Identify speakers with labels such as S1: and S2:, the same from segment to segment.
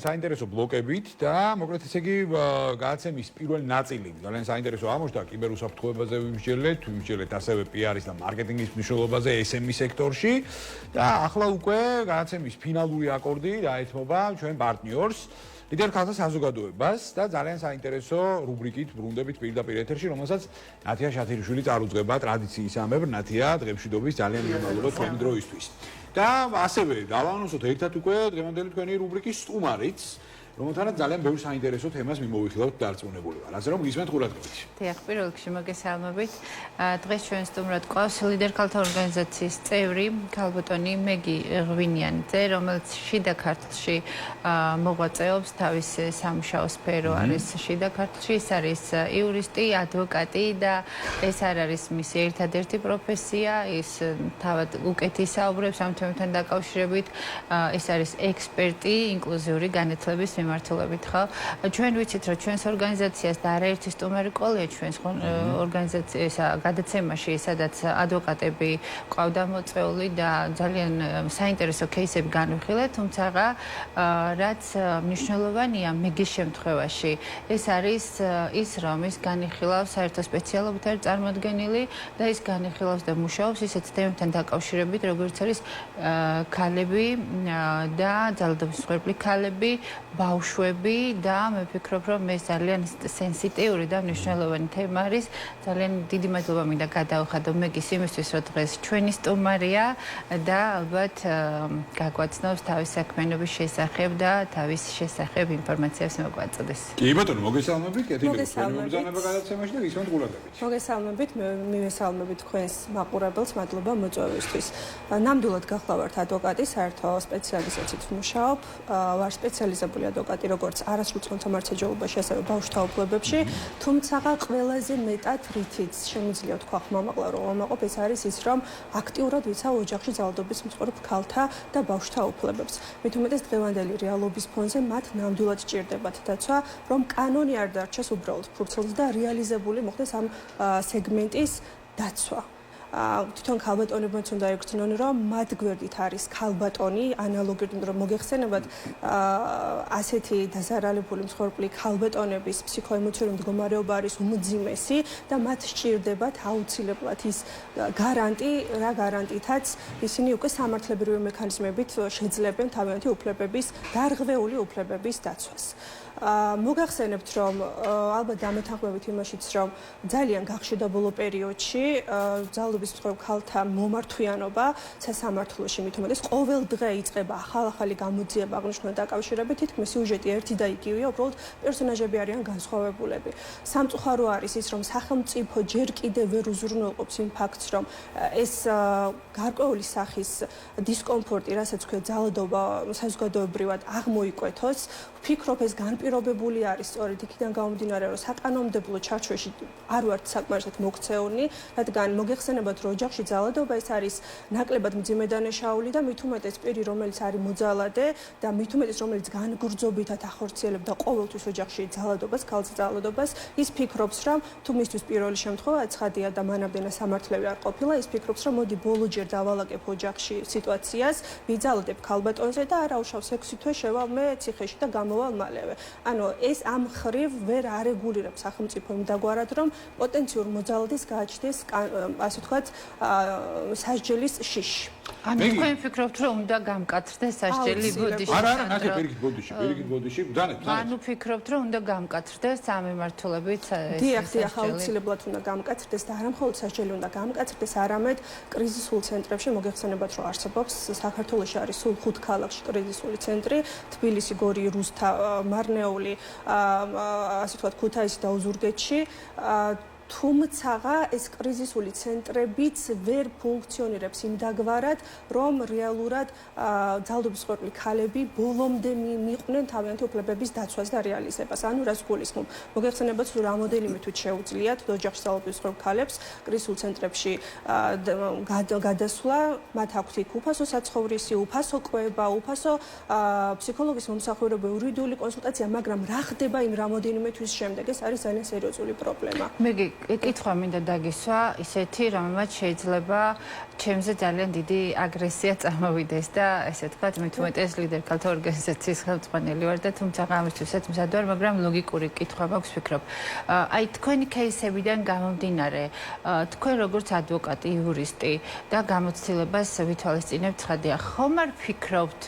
S1: საინტერესო ბლოკებით და მოკლედ ესე იგი გადაცემის პირველი ნაწილი ძალიან საინტერესო აღმოჩნდა კიბერუსაფრთხოებაზე ვიმსჯელეთ ასევე PR-ის და მარკეტინგის მნიშვნელობაზე SME სექტორში და ახლა უკვე გადაცემის ფინალური აკორდი დაეთმობა ჩვენ პარტნიორს ლიდერ ქალთა საზოგადოებას და ძალიან საინტერესო რუბრიკით ბრუნდებით პირდაპირ ეთერში, რომელსაც ნათია შათირიშვილი წარუძღება ტრადიციის ამებრ ნათია დღემშვიდობის ძალიან მიმალულო თქვენი დროისთვის. და ასევე დავანონსოთ ერთად უკვე დღევანდელი თქვენი რუბრიკის სტუმარიც, რომელთანაც ძალიან ბევრ საინტერესო თემას მიმოვიხილავთ დარწმუნებული ვარ. ასე რომ გისმენთ ყურადღებით.
S2: დიახ, პირველ რიგში მოგესალმებით. დღეს ჩვენ სტუმრად გვყავს ლიდერ ქალთა ორგანიზაციის წევრი ქალბატონი მეგი ღვინიანიძე, რომელიც შიდა ქართლში მოღვაწეობს, თავის სამუშაო სფერო არის შიდა ქართლში, ის არის იურისტი, ადვოკატი და ეს არ არის მისი ერთადერთი პროფესია, ის თავად უკეთ ისაუბრებს ამ თემებთან დაკავშირებით, ეს არის ექსპერტი ინკლუზიური განათლების მიმართულებით ხო? ჩვენ ვიცით, რომ ჩვენს ორგანიზაციას და არაერთი სტუმარი ყოლია ჩვენს ორგანიზაციის გადაცემაში, სადაც ადვოკატები ყავდა მოწვეული და ძალიან საინტერესო кейსები განვიხილეთ, თუმცა რაც მნიშვნელოვანია მეგის შემთხვევაში, ეს არის ის, რომ ის განიხილავს საერთო სპეციალობით არის წარმოდგენილი და ის განიხილავს და მუშაობს ისეთ თემებთან დაკავშირებით, როგორც არის ქალები და ძალადობის მსხვერპლი ქალები, ბავშვები და მე ვფიქრობ, რომ ეს ძალიან სენსიტიური და მნიშვნელოვანი თემა არის. ძალიან დიდი მადლობა მინდა გადავხადო მეგის იმისთვის, რომ დღეს ჩვენი სტუმარია და ალბათ გაგვაცნობს თავის საქმიანობის შესახებ და თავის შესახებ ინფორმაციას მოგვაწოდეს.
S1: კი ბატონო, მოგესალმებით, კეთილი მოგზაურობა გადაცემაში და გისმენთ ყურადღებით.
S3: მოგესალმებით, მივესალმებით თქვენს მაყურებელს, მადლობა მოწვევისთვის. ნამდვილად გახლავართ ადვოკატი, საერთო სპეციალიზაციით ვმუშაობ, ვარ სპეციალიზებული ადვოკატი როგორც არასრულ სამართლმსაჯულებაში, ასევე ბავშვთა უფლებებში, თუმცა ყველაზე მეტად რითიც შემიძლია თქვა ხმამაღლა რომ ვამაყობ, ეს არის ის, რომ აქტიურად ვიცავ ოჯახში ძალადობის მსხვერპლ ქალთა და ბავშვთა უფლებებს. მით უმეტეს დღევანდელი რეალობის ფონზე მათ ნამდვილად სჭირდებათ დაცვა, რომ კანონი არ დარჩეს უბრალოდ ფურცლზე და რეალიზებული მოხდეს ამ სეგმენტის დაცვა. თვითონ ქალბატონებმაც უნდა ეკრძნონ, რომ მათ გვერდით არის ქალბატონი, ანალოგიურად რომ მოგეხსენებათ ასეთი დაზარალებული მსხვერპლი ქალბატონების ფსიქოემოციური მდგომარეობა არის უმძიმესი და მათ სჭირდებათ აუცილებლად ის გარანტი, რა გარანტითაც ისინი უკვე სამართლებრივი მექანიზმებით შეძლებენ თავიანთი უფლებების, დარღვეული უფლებების დაცვას. მოგახსენებთ, რომ ალბათ დამეთანხმებით იმაშიც, რომ ძალიან გახშიდა ბოლო პერიოდში ძალადობის მსხვერპლ ქალთა მომართვიანობა სასამართლოში, მით უმეტეს ყოველ დღე იწყება ახალი გამოძიება აღნიშნულთან დაკავშირებით, თითქმის სიუჟეტი ერთი და იგივეა, უბრალოდ პერსონაჟები არიან განსხვავებულები. სამწუხარო არის ის, რომ სახელმწიფო ჯერ კიდევ ვერ უზრუნველყოფს იმ ფაქტს, რომ ეს გარკვეული სახის დისკომფორტი, რასაც ქვია ძალადობა საზოგადოებრივად აღმოიკვეთოს, ვფიქრობ ეს განპირობებული არის სწორედ იქიდან გამომდინარე, რომ საკანონმდებლო ჩარჩოში არ ვართ საკმარისად მოქცეულნი, რადგან მოგეხსენებათ, რომ ოჯახში ძალადობა ეს არის ნაკლებად მძიმე დანაშაული და მით უმეტეს პირი, რომელიც არის მოძალადე და მით უმეტეს რომელიც განგრძობითად ახორციელებდა ყოველთვის ოჯახში ძალადობას, ქალს ძალადობას, ის ფიქრობს, რომ თუ მისთვის პირველი შემთხვევა ცხადია და მანამდე სამართლები არ ყოფილა, ის ფიქრობს, რომ მოდი ბოლოჯერ დავალაგებ ოჯახში სიტუაციას, ვიძალადებ ქალბატონზე და არა უშავს 6 თვე შევალ მე ციხეში და გამოვალ მალევე. ანუ ეს ამ ხრივ ვერ არეგულირებს სახელმწიფო იმდაგვარად, რომ პოტენციურ მოძალადეს გააჩნდეს, ასე ვთქვათ, სასჯელის შიში.
S2: ანუ თქვენ ფიქრობთ, რომ უნდა გამკაცრდეს სასჯელი ბოდიში?
S1: არა, ნახე, პირიქით ბოდიში, დანეთ.
S2: ანუ ფიქრობთ, რომ უნდა გამკაცრდეს ამ მიმართულებით ეს?
S3: დიახ, აუცილებლად უნდა გამკაცრდეს და არა მხოლოდ სასჯელი უნდა გამკაცრდეს, არამედ კრიზისულ ცენტრებში მოგეხსენებათ, რომ არსებობს საქართველოში არის სულ 5 ქალაქში კრიზისული ცენტრი, თბილისი, გორი, რუსთა, მარნეული, ასე ვთქვათ, ქუთაისი და ოზურგეთში. თუმცა ეს კრიზისული ცენტრებიც ვერ ფუნქციონირებს იმდაგვარად, რომ რეალურად ძალადობის მსხვერპლი ქალები ბოლომდე მიყვნენ თავიანთი უფლებების დაცვას და რეალიზებას. ანუ რას გულისხმობ? მოგეხსენებათ, რომ რამოდენიმე თვით შეუძლიათ ოჯახში ძალადობის მსხვერპ ქალებს კრიზისულ ცენტრებში გადასვლა, მათ აქვთ იქ უფასო საცხოვრისი, უფასო კვება, უფასო ფსიქოლოგის მომსახურება, იურიდიული კონსულტაცია, მაგრამ რა ხდება იმ რამოდენიმე თვის შემდეგ? ეს არის ძალიან სერიოზული პრობლემა.
S2: მეგი კითხვა მინდა დაგისვა, ისეთი, რომელმაც შეიძლება ჩემზე ძალიან დიდი აგრესია წამოვიდეს და ესე ვთქვათ, მით უმეტეს ლიდერ ქალთა ორგანიზაციის ხელმძღვანელი ვარ და თუმცა ამისთვისაც მზად ვარ, მაგრამ ლოგიკური კითხვა მაქვს, ვფიქრობ. აი თქვენი кейსებიდან გამომდინარე, თქვენ როგორც ადვოკატი, იურისტი და გამოცდილებას ვითვალისწინებთ ცხადია. ხომ არ ფიქრობთ,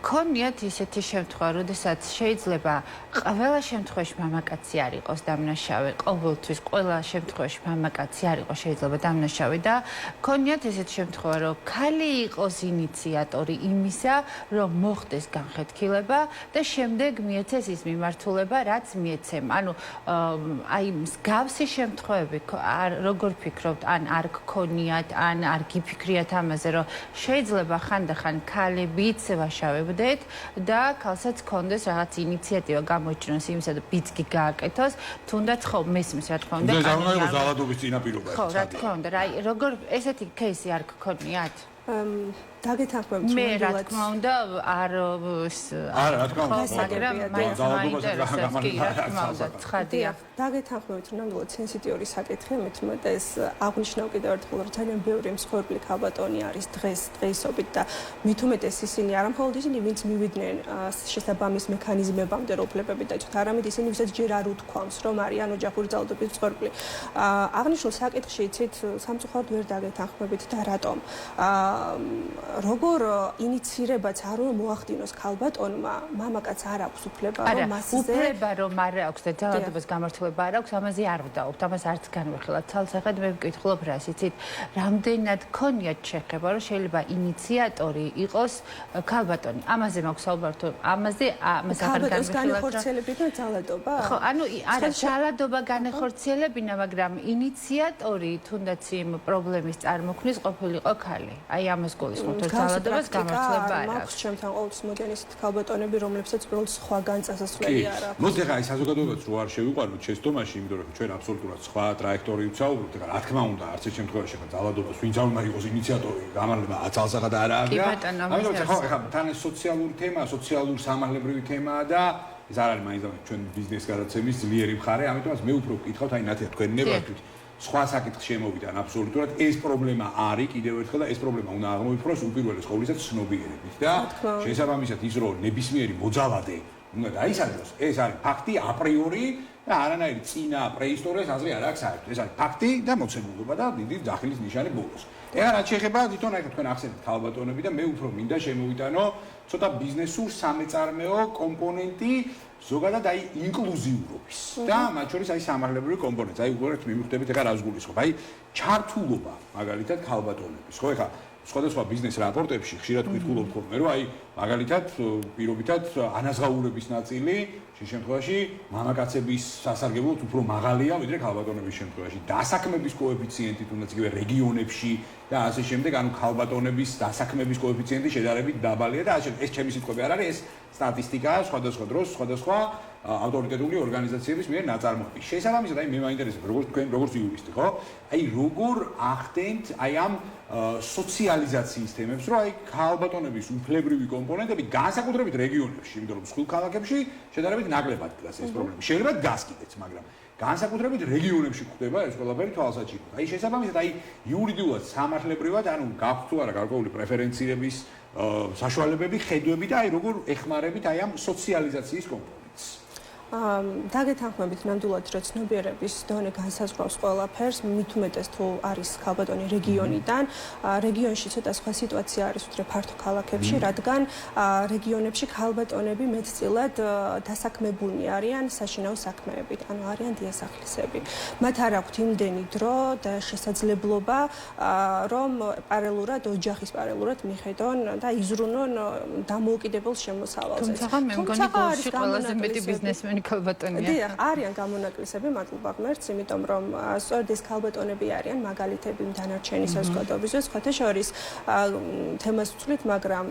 S2: გქონიათ ისეთი შემთხვევა, როდესაც შეიძლება ყველა შემთხვევაში მამაკაცი არ იყოს დამნაშავე, ყოველთვის ყველა შემთხვევაში მამაკაცი არ იყოს შეიძლება დამნაშავე და გქონიათ ესეთი შემთხვევა, რომ ქალი იყოს ინიციატორი იმისა, რომ მოხდეს განხეთქილება და შემდეგ მიეცეს ის მიმართულება, რაც მიეცემ. ანუ აი მსგავსი შემთხვევები როგორ ფიქრობთ, ან არ გქონიათ, ან არ გიფიქრიათ ამაზე, რომ შეიძლება ხანდახან ქალებიც ვაშავებდეთ და ქალსაც ქონდეს რაღაც ინიციატივა გამოიჩინოს იმისა და ბიძგი გააკეთოს, თუნდაც ხო მესმის რა თქმა უნდა.
S1: უნდა ზამთრის ზალადობის წინაპირობა.
S2: ხო, რა თქმა უნდა, რა როგორ ესეთი кейსი არ გქონიათ?
S3: დაგეთანხმებით
S2: მე რა თქმა უნდა არ
S1: რა თქმა უნდა
S2: მაგრამ მაინც მაინტერესებს კი რა თქმა უნდა ცხადია
S3: დაგეთანხმებით რომ ნამდვილად სენსიტიური საკითხია მე თუმცა ეს აღნიშნავ კიდევ ერთხელ რომ ძალიან ბევრი მსხვერპლი ქალბატონი არის დღეისობით და მით უმეტეს ისინი არა მხოლოდ ისინი ვინც მივიდნენ შესაბამის მექანიზმებამდე უფლებები და თუნდაც არამედ ისინი ვისაც ჯერ არ უთქვამს რომ არიან ოჯახური ძალადობის მსხვერპლი აღნიშნულ საკითხში იცით სამწუხაროდ ვერ დაგეთანხმებით და რატომ როგორ ინიცირებაც არ უნდა მოახდინოს ქალბატონმა, მამაკაც არ აქვს უფლება, რომ მასზე
S2: უფლება რომ არ აქვს და ძალადობის გამართულება არ აქვს, ამაზე არ ვდაობთ, ამას არც განვიხილავთ. ცალსახად მე ვკითხულობ რას, იცით, რამდენად გქონიათ შეხება, რომ შეიძლება ინიციატორი იყოს ქალბატონი. ამაზე მაქვს საუბარი, ამაზე ამას აღარ
S3: ქალბატონს განეხორციელებინა ძალადობა?
S2: ხო, ანუ არა, ძალადობა განეხორციელებინა, მაგრამ ინიციატორი თუნდაც იმ პრობლემის წარმოქმნის ყოფილიყო ქალი. აი ამას გულისხმობთ, რომ ძალადობას გამართლება არ აქვს.
S3: ჩემთან ყოველთვის მოდიან ისეთ ქალბატონები, რომლებსაც უბრალოდ სხვა განწასასვლელი არ აქვს.
S1: მოდი ახლა ეს საზოგადოებაც რო არ შევიყვანოთ შეცდომაში, იმიტომ რომ ჩვენ აბსოლუტურად სხვა ტრაექტორიით ვსაუბრობთ, ახლა რა თქმა უნდა, არც ერთ შემთხვევაში ახლა ძალადობას ვინც არ უნდა იყოს ინიციატორი, გამარჯვება აცალსახად არ არის. ამიტომ ახლა თან ეს სოციალური თემა, სოციალურ სამართლებრივი თემაა და ეს არ არის მაინც ჩვენ ბიზნეს გადაცემის ძლიერი მხარე, ამიტომაც მე უფრო ვკითხავთ, აი ნათია თქვენ ნებართვით სხვა საკითხს შემოვიდან აბსოლუტურად ეს პრობლემა არის კიდევ ერთხელ და ეს პრობლემა უნდა აღმოიფროს უპირველეს ყოვლისა ცნობიერებით და შესაბამისად ის რომ ნებისმიერი მოძალადე უნდა დაისაჯოს ეს არის ფაქტი აპრიორი და არანაირი წინა პრეისტორიას აზრი არ აქვს საერთოდ ეს არის ფაქტი და მოცემულობა და დიდი დახილის ნიშანი ბოლოს ეხლა რაც შეეხება თვითონ აი თქვენ ახსენეთ ქალბატონები და მე უფრო მინდა შემოვიტანო ცოტა ბიზნესურ სამეწარმეო კომპონენტი ზოგადად აი ინკლუზიურობის და მათ შორის აი სამართლებრივი კომპონენტი. აი უყურეთ მიმოხდებით ეხლა რას გულისხმობ. აი ჩართულობა მაგალითად ქალბატონების. ხო ეხლა სხვადასხვა ბიზნეს რაპორტებში ხშირად ვკითხულობ ხოლმე რომ აი მაგალითად პირობითად ანაზღაურების ნაწილი შენ შემთხვევაში მამაკაცების სასარგებლოდ უფრო მაღალია ვიდრე ქალბატონების შემთხვევაში. დასაქმების კოეფიციენტი თუნდაც იგივე რეგიონებში და ასე შემდეგ, ანუ ქალბატონების დასაქმების კოეფიციენტი შედარებით დაბალია და ასე ეს ჩემი სიტყვები არ არის, ეს სტატისტიკაა სხვადასხვა დროს, სხვადასხვა ავტორიტეტული ორგანიზაციების მიერ ნაწარმოები. შესაბამისად, აი მე მაინტერესებს, როგორც იურისტი, ხო? აი როგორ ახდენთ აი ამ სოციალიზაციის თემებს, რომ აი ქალბატონების უფლებრივი კომპონენტები განსაკუთრებით რეგიონებში, იმიტომ რომ სხვა ქალაქებში შედარებით ნაკლებად დგას ეს პრობლემა. შეიძლება გასკიდეთ, მაგრამ განსაკუთრებით რეგიონებში ხდება ეს ყველაფერი თვალსაჩინოდ. აი შესაბამისად, აი იურიდიულად, სამართლებრივად, ანუ გაქვთ თუ არა გარკვეული პრეფერენციების საშუალებები, ხედვები და აი როგორ ეხმარებით აი ამ სოციალიზაციის კომპონენტს.
S3: დაგეთანხმებით ნამდვილად რომ ცნობიერების დონე განსაზღვრავს ყველაფერს, მით უმეტეს თუ არის ქალბატონი რეგიონიდან, რეგიონში ცოტა სხვა სიტუაცია არის ვიდრე ფართო ქალაქებში, რადგან რეგიონებში ქალბატონები მეტწილად დასაქმებულნი არიან საშინაო საქმეებით, ანუ არიან დიასახლისები. მათ არ აქვთ იმდენი დრო და შესაძლებლობა, რომ პარალელურად ოჯახის პარალელურად მიხედონ და იზრუნონ დამოუკიდებელ შემოსავალზე.
S2: თუმცა მე მგონი გულში ყველაზე მეტი ბიზნესმენი ქალბატონია.
S3: დიახ, არიან გამონაკლისები, მადლობა ღმერთს, იმიტომ რომ სწორედ ეს ქალბატონები არიან მაგალითები დანარჩენი საზოგადოებისთვის. სხვათა შორის თემას ვცვლით, მაგრამ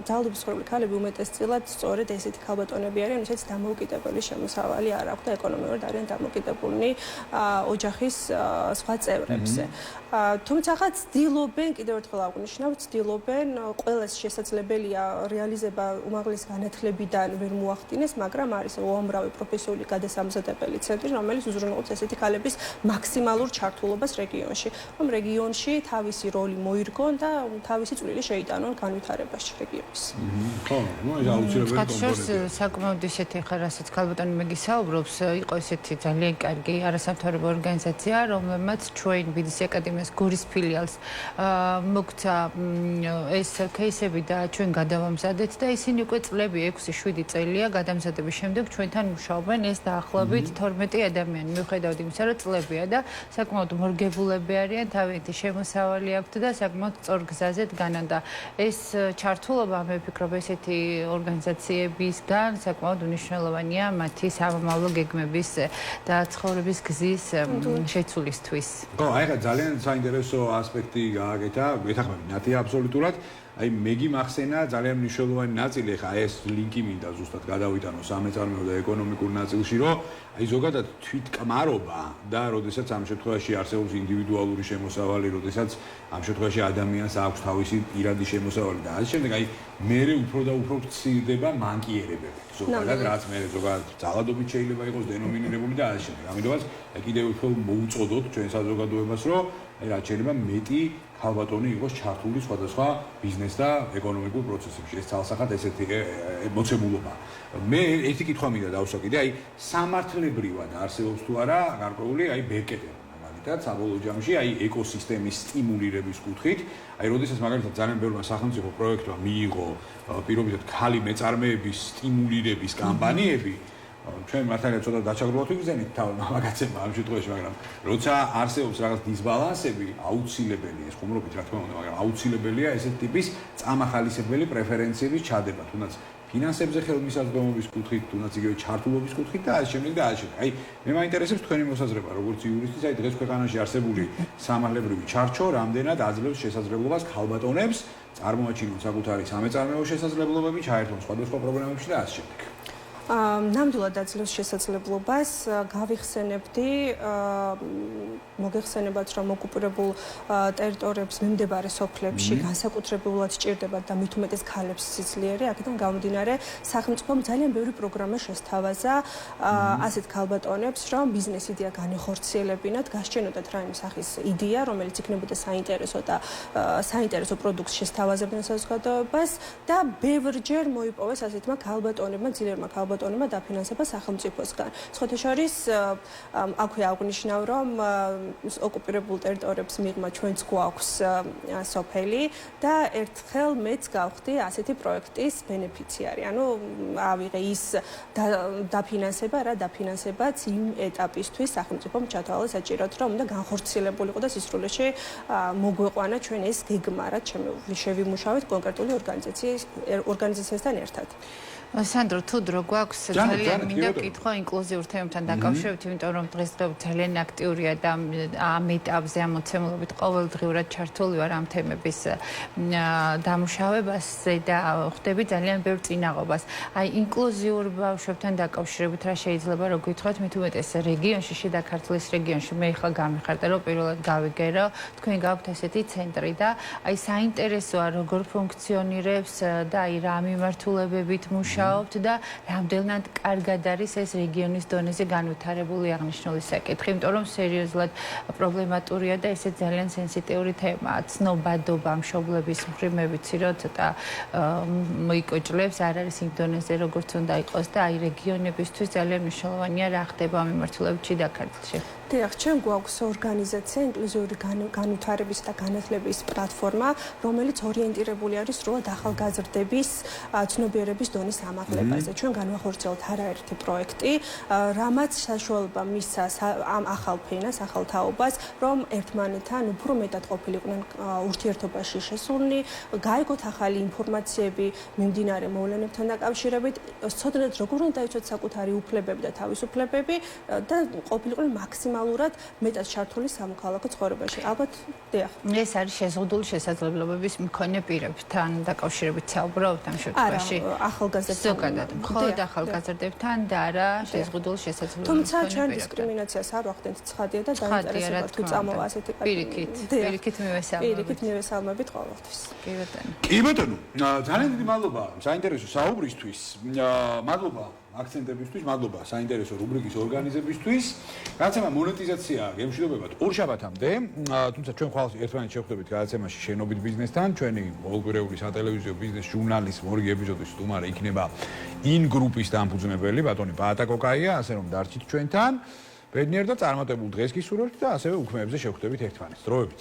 S3: ძალადობის მსხვერპლი ქალები უმეტესწილად სწორედ ესეთი ქალბატონები არიან, ვისაც დამოუკიდებელი შემოსავალი არ აქვს და ეკონომიურად არიან დამოკიდებულნი ოჯახის სხვა წევრებზე. თუმცა ხა ცდილობენ, კიდევ ერთხელ აღვნიშნავ, ცდილობენ ყველას შესაძლებელია რეალიზება უმაღლესი განათლებიდან ვერ მოახდინეს, მაგრამ არის არის უამრავი პროფესიული გადასამზადებელი ცენტრი, რომელიც უზრუნველყოფს ესეთი ქალების მაქსიმალურ ჩართულობას რეგიონში. რომ რეგიონში თავისი როლი მოირგონ და თავისი წვლილი შეიტანონ განვითარებაში რეგიონის.
S1: ხო, ну ეს აუცილებელი
S2: კომპონენტია. საკმაოდ ისეთი ხარ, რასაც ქალბატონი მეგი საუბრობს, იყო ესეთი ძალიან კარგი არასამთავრობო ორგანიზაცია, რომელმაც ჩვენ ბიზნეს აკადემიას გორის ფილიალს მოგცა ეს кейსები და ჩვენ გადავამზადეთ და ისინი უკვე წლები 6-7 წელია გადამზადების შემდეგ ჩვენთან მუშაობენ. ეს დაახლოებით 12 ადამიანი, მიუხედავად იმისა, რომ წლებია და საკმაოდ მორგებულები არიან, თავიანთი შემოსავალი აქვთ და საკმაოდ სწორ გზაზე დგანან და ეს ჩართულობა მე ვფიქრობ ესეთი ორგანიზაციებისგან საკმაოდ უნიშნელოვანია მათი სამომავლო გეგმების და ცხოვრების გზის შეცვლისთვის.
S1: ხო, აი ხა ძალიან საინტერესო ასპექტი გააკეთა, ეთახმები ნათია აბსოლუტურად. აი მეგი მახსენა ძალიან მნიშვნელოვანი ნაწილი, ხა ეს ლინკი მინდა ზუსტად გადავიტანო სამეწარმეო და ეკონომიკურ ნაწილში, რომ აი ზოგადად თვითკმარობა და როდესაც ამ შემთხვევაში არსებობს ინდივიდუალური შემოსავალი, როდესაც ამ შემთხვევაში ადამიანს აქვს თავისი პირადი შემოსავალი და ამის შემდეგ აი მერე უფრო და უფრო ცირდება მანკიერებები. ზოგადად რაც მე ზოგადად ძალადობით შეიძლება იყოს დენომინირებული და ამის შემდეგ. ამიტომაც კიდევ უფრო მოუწოდოთ ჩვენ საზოგადოებას, რომ აი რაც შეიძლება მეტი ქალბატონი იყოს ჩართული სხვადასხვა ბიზნეს და ეკონომიკურ პროცესებში. ეს ძალსახად ესეთი მოცემულობა. მე ერთი კითხვა მინდა დავსვა კიდე, აი სამართლებრივად არსებობს თუ არა გარკვეული აი ბერკეტები, მაგალითად, საბოლოო ჯამში აი ეკოსისტემის სტიმულირების კუთხით, აი როდესაც მაგალითად ძალიან ბევრმა სახელმწიფო პროექტმა მიიღო პირობითად ქალი მეწარმეების სტიმულირების კამპანიები, ჩვენ მართალია ცოტა დაჩაგრულად ვიგზენით თავ მაგაცება ამ შემთხვევაში, მაგრამ როცა არსებობს რაღაც დისბალანსები, აუცილებელია ეს ხუმრობით რა თქმა უნდა, მაგრამ აუცილებელია ესეთ ტიპის წამახალისებელი პრეფერენციების ჩადება, თუნდაც ფინანსებზე ხელმისაწვდომობის კუთხით, თუნდაც იგივე ჩართულობის კუთხით და ასე შემდეგ და ასე შემდეგ. აი მე მაინტერესებს თქვენი მოსაზრება, როგორც იურისტის, აი დღეს ქვეყანაში არსებული სამართლებრივი ჩარჩო რამდენად აძლევს შესაძლებლობას ქალბატონებს წარმოაჩინონ საკუთარი სამეწარმეო შესაძლებლობები, ჩაერთონ სხვადასხვა პროგრამებში და ასე შემდეგ.
S3: ნამდვილად აძლევს შესაძლებლობას გავიხსენებდი მოგეხსენებათ რომ ოკუპირებულ ტერიტორიებს მიმდებარე სოფლებში განსაკუთრებულად სჭირდებათ და მით უმეტეს ქალებს სიძლიერე, აქედან გამომდინარე სახელმწიფომ ძალიან ბევრი პროგრამა შესთავაზა ასეთ ქალბატონებს, რომ ბიზნეს იდეა განეხორციელებინათ, გასჩენოდათ რაიმე სახის იდეა, რომელიც იქნებოდა საინტერესო და საინტერესო პროდუქტს შესთავაზებდნენ საზოგადოებას და ბევრჯერ მოიპოვეს ასეთმა ქალბატონებმა, ძლიერმა ქალბატონებმა დაფინანსება სახელმწიფოსგან. სხვათა შორის აქვე აღნიშნავ, რომ ოკუპირებულ ტერიტორიებს მიღმა ჩვენც გვაქვს სოფელი და ერთხელ მეც გავხდი ასეთი პროექტის ბენეფიციარი. ანუ ავიღე ის დაფინანსება, რა დაფინანსებაც იმ ეტაპისთვის სახელმწიფომ ჩათვალა საჭიროდ, რომ უნდა განხორციელებულიყო და სისრულეში მოგვეყვანა ჩვენ ეს გეგმა, რაც შევიმუშავეთ კონკრეტული ორგანიზაციასთან ერთად.
S2: სანდრო, თუ დრო გვაქვს ძალიან მინდა ვკითხო ინკლუზიურ თემებთან დაკავშირებით, იმიტომ რომ დღესდღეობით ძალიან აქტიურია და ამ ეტაპზე ამ მოცემულობით ყოველდღიურად ჩართული ვარ ამ თემების დამუშავებაზე და ხვდები ძალიან ბევრ წინაღობას. აი ინკლუზიურ ბავშვებთან დაკავშირებით რა შეიძლება რომ გითხრათ, მით უმეტეს რეგიონში, შიდა ქართლის რეგიონში მე ხა გამიხარდა რომ პირველად გავიგე რომ თქვენ გაქვთ ესეთი ცენტრი და აი საინტერესოა როგორ ფუნქციონირებს და აი რა მიმართულებებით მუშაობთ და რამდენად კარგად არის ეს რეგიონის დონეზე განვითარებული აღნიშნული საკითხი, იმიტომ რომ სერიოზულად პრობლემატურია და ესე ძალიან სენსიტიური თემაა. ცნობადობა მშობლების მხრივ მე ვიცი რომ ცოტა მოიკოჭლებს, არ არის იმ დონეზე როგორც უნდა იყოს და აი რეგიონებისთვის ძალიან მნიშვნელოვანია რა ხდება ამ მიმართულებით შიდა ქართლში. დიახ, ჩვენ გვაქვს ორგანიზაცია ინკლუზიური განვითარების და განათლების პლატფორმა, რომელიც ორიენტირებული არის სრულად ახალგაზრდების ცნობიერების დონის ამაღლებაზე. ჩვენ განვახორციელებთ არაერთი პროექტი, რამაც საშუალება მისცა ამ ახალ ფენას, ახალ თაობას, რომ ერთმანეთთან უფრო მეტად ყოფილიყვნენ ურთიერთობაში შესულნი, გაიგოთ ახალი ინფორმაციები მიმდინარე მოვლენებთან დაკავშირებით, ცოდნათ როგორ უნდა იცოთ საკუთარი უფლებები და თავისუფლებები და ყოფილიყვნენ მაქსიმალურად
S3: მაქსიმალურად მეტად ჩართული სამოქალაქო ცხოვრებაში. ალბათ, დიახ.
S2: ეს არის შეზღუდული შესაძლებლობების მქონე პირებთან დაკავშირებით საუბრობთ ამ შემთხვევაში.
S3: არა, ახალგაზრდებთან.
S2: ზოგადად, მხოლოდ ახალგაზრდებთან და არა შეზღუდული შესაძლებლობების
S3: თუმცა
S2: მქონე
S3: ჩვენ
S2: პირებთან.
S3: დისკრიმინაციას არ ვახდენთ ცხადია და დაინტერესება თუ წამოვა ასეთი
S2: პირიქით მივესალმებით.
S3: პირიქით მივესალმებით ყოველთვის.
S2: კი ბატონო.
S1: კი ბატონო, ძალიან დიდი მადლობა საინტერესო საუბრისთვის. მადლობა აქცენტებისთვის, მადლობა საინტერესო რუბრიკის ორგანიზებისთვის. გადაცემა მონეტიზაცია გემშვიდობებად ორ შაბათამდე, თუმცა ჩვენ ხვალ ერთმანეთს შევხვდებით გადაცემაში შენობით ბიზნესთან. ჩვენი ყოველკვირეული სატელევიზიო ბიზნეს ჟურნალის მორიგი ეპიზოდის სტუმარი იქნება IN Group-ის დამფუძნებელი ბატონი ბაატა კოკაია, ასე რომ დარჩით ჩვენთან. ბედნიერ და წარმატებულ დღეს გისურვებთ და ასევე უქმეებზე შევხვდებით ერთმანეთს. დროებით.